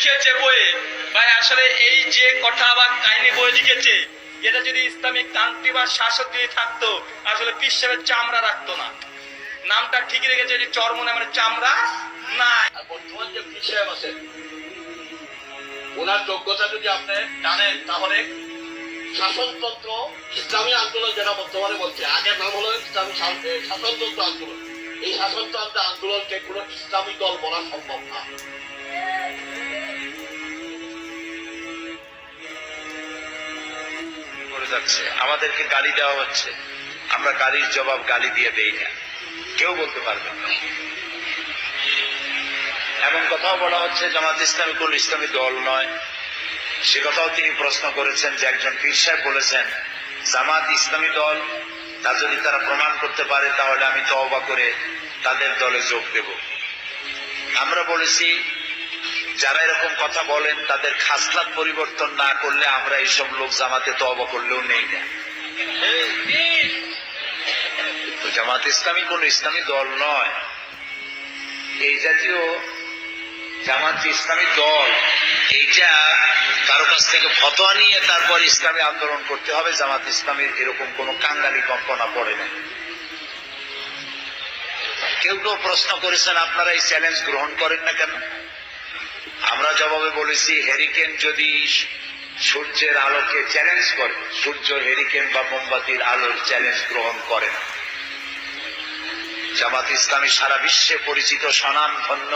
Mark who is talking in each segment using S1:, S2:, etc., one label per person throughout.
S1: লিখেছে বইয়ে, ভাই আসলে এই যে কথা বা কাহিনী বই লিখেছে, এটা যদি ইসলামিক কান্ট্রি বা শাসক যদি থাকতো, আসলে পীর সাহেবের চামড়া রাখতো না। নামটা ঠিকই রেখেছে, যে চরমনে মানে চামড়া নাই।
S2: আর বর্তমান যে পীর সাহেব আছেন, ওনার যোগ্যতা যদি আপনি জানেন, তাহলে শাসনতন্ত্র ইসলামী আন্দোলন যেটা বর্তমানে বলছে, আগের নাম হলো ইসলামী শাসনতন্ত্র আন্দোলন, এই শাসনতন্ত্র আন্দোলনকে কোন ইসলামী দল বলা সম্ভব না।
S3: যাচ্ছে আমাদেরকে গালি দেওয়া হচ্ছে, আমরা গালির জবাব গালি দিয়ে দেই না, কেউ বলতে পারবে না। এমন কথাও বলা হচ্ছে জামাত ইসলামী কোন ইসলামী দল নয়, সে কথাও তিনি প্রশ্ন করেছেন যে একজন পীর সাহেব বলেছেন জামাত ইসলামী দল, তা যদি তারা প্রমাণ করতে পারে তাহলে আমি তওবা করে তাদের দলে যোগ দেব। আমরা বলেছি যারা এরকম কথা বলেন তাদের খাসলাত পরিবর্তন না করলে আমরা এইসব লোক জামাতে তওবা করলেও নেই না। জামাত ইসলামী কোন ইসলামী দল নয়। এই জাতীয় জামাত ইসলামী দল, এইটা কারো কাছ থেকে ফতোয়া নিয়ে তারপর ইসলামী আন্দোলন করতে হবে, জামাত ইসলামীর এরকম কোন কাঙ্গালি কল্পনা পড়ে না। কেউ কেউ প্রশ্ন করেছেন আপনারা এই চ্যালেঞ্জ গ্রহণ করেন না কেন? আমরা জবাবে বলেছি হেরিকেন যদি সূর্যের আলোকে চ্যালেঞ্জ করে, সূর্য হেরিকেন বা মোমবাতির আলোর চ্যালেঞ্জ গ্রহণ করে না। জামাত ইসলামী সারা বিশ্বে পরিচিত স্বনামধন্য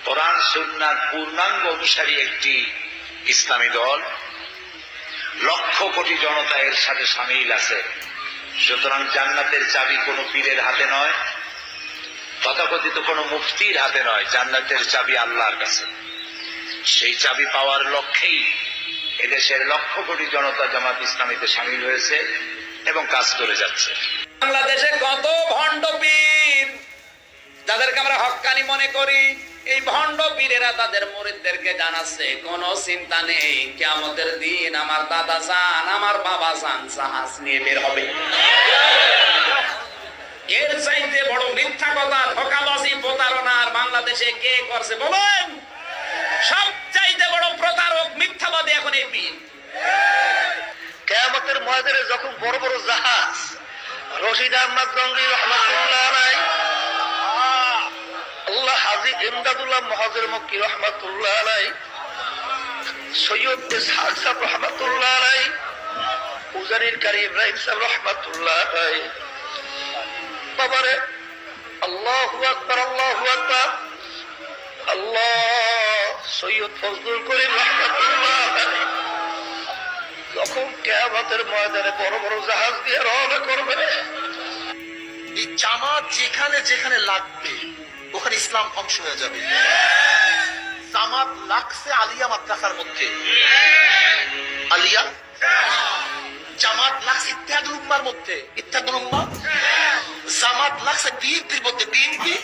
S3: কোরআন সুন্নাহর পূর্ণাঙ্গ অনুসারী একটি ইসলামী দল, লক্ষ কোটি জনতা এর সাথে সামিল আছে। সুতরাং জান্নাতের চাবি কোনো পীরের হাতে নয়, তথাকথিত কোনো মুফতির হাতে নয়, জান্নাতের চাবি আল্লাহর কাছে। সেই চাবি পাওয়ার লক্ষ্যেই এদেশের লক্ষ কোটি জনতা জামাত ইসলামীতে সামিল হয়েছে এবং কাজ করে যাচ্ছে।
S1: বাংলাদেশে কত ভণ্ড পীর, যাদেরকে আমরা হক্কানি মনে করি, এই ভণ্ড পীরেরা তাদের মুরিদদেরকে জানাচ্ছে কোনো চিন্তা নেই, কিয়ামতের দিন আমার দাদা জান, আমার বাবা জান জাহাজ নিয়ে বের হবে। এর চাইতে বড় মিথ্যা কথা, ধোঁকাবাজি, প্রতারণার বাংলাদেশে কে করছে বলেন? সব চাইতে বড় প্রতারক, মিথ্যাবাদী এখন এই পীর।
S2: কিয়ামতের ময়দানে যখন বড় বড় জাহাজ, রশিদ আহমদ গঙ্গি রহমাতুল্লাহ আলাইহি, আল্লাহ হাজী ইমদাদুল্লাহ মুহাজির মক্কি রহমাতুল্লাহ আলাইহি, সৈয়দ ইসহাক সাহেব রহমাতুল্লাহ আলাইহি, উজানির কারি ইব্রাহিম সাহেব রহমাতুল্লাহ আলাইহি, বাবারে আল্লাহু আকবার, আল্লাহু আকবার, আল্লাহ, সৈয়দ ফজলুল করিম রহমাতুল্লাহ আলাইহি যখন কিয়ামতের ময়দানে বড় বড় জাহাজ দিয়ে রওনা করবে, এই জামাত যেখানে যেখানে লাগবে ওখানে ইসলাম ধ্বংস হয়ে যাবে। জামাত লাগছে আলিয়া মাদ্রাসার মধ্যে, আলিয়া জামাত লাগছে ইত্তেহাদুল উম্মার মধ্যে, ইত্তেহাদুল উম্মাহ। জামাত লাগছে বিএনপির মধ্যে, বিএনপি